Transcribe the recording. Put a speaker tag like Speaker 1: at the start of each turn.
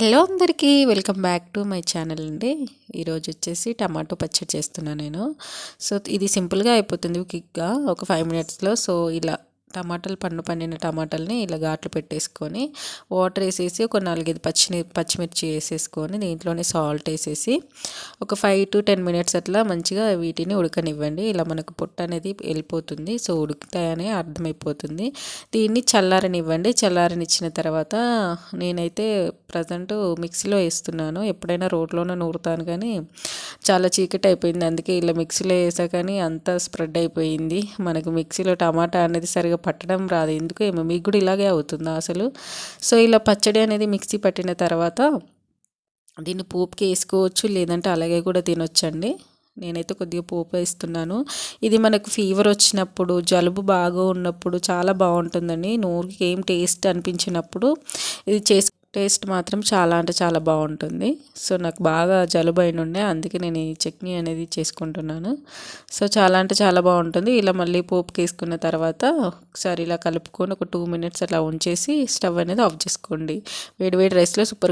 Speaker 1: Hello అందరికీ welcome back to my channel అండి. ఈరోజు వచ్చేసి టమాటో పచ్చడి చేస్తున్నాను నేను. సో ఇది సింపుల్గా అయిపోతుంది క్విక్గా ఒక 5 మినిట్స్లో. సో ఇలా పండిన టమాటాలని ఇలా ఘాట్లు పెట్టేసుకొని వాటర్ వేసేసి ఒక 4-5 పచ్చిమిర్చి వేసేసుకొని దీంట్లోనే సాల్ట్ వేసేసి ఒక 5 to 10 మినిట్స్ అట్లా మంచిగా వీటిని ఉడకనివ్వండి. ఇలా మనకు పొట్టు అనేది వెళ్ళిపోతుంది. సో ఉడుకుతాయని అర్థమైపోతుంది. దీన్ని చల్లారనివ్వండి. చల్లారనిచ్చిన తర్వాత నేనైతే ప్రజెంట్ మిక్సీలో వేస్తున్నాను. ఎప్పుడైనా రోట్లోనే నూరుతాను కానీ చాలా చీకటి అయిపోయింది. అందుకే ఇలా మిక్సీలో వేసా కానీ అంతా స్ప్రెడ్ అయిపోయింది. మనకు మిక్సీలో టమాటా అనేది సరిగా పట్టడం రాదు. ఎందుకు ఏమో మీకు కూడా ఇలాగే అవుతుందా అసలు? సో ఇలా పచ్చడి అనేది మిక్సీ పట్టిన తర్వాత దీన్ని పోపుకి వేసుకోవచ్చు, లేదంటే అలాగే కూడా తినొచ్చండి. నేనైతే కొద్దిగా పోపు వేస్తున్నాను. ఇది మనకు ఫీవర్ వచ్చినప్పుడు, జలుబు బాగా ఉన్నప్పుడు చాలా బాగుంటుందండి. నోరుకి ఏం టేస్ట్ అనిపించినప్పుడు ఇది టేస్ట్ మాత్రం చాలా అంటే చాలా బాగుంటుంది. సో నాకు బాగా జలుబు అయిన ఉండే, అందుకే నేను ఈ చట్నీ అనేది చేసుకుంటున్నాను. సో చాలా అంటే చాలా బాగుంటుంది. ఇలా మళ్ళీ పోపుకి వేసుకున్న తర్వాత ఒకసారి ఇలా కలుపుకొని ఒక 2 మినిట్స్ అట్లా ఉంచేసి స్టవ్ అనేది ఆఫ్ చేసుకోండి. వేడి వేడి రైస్లో సూపర్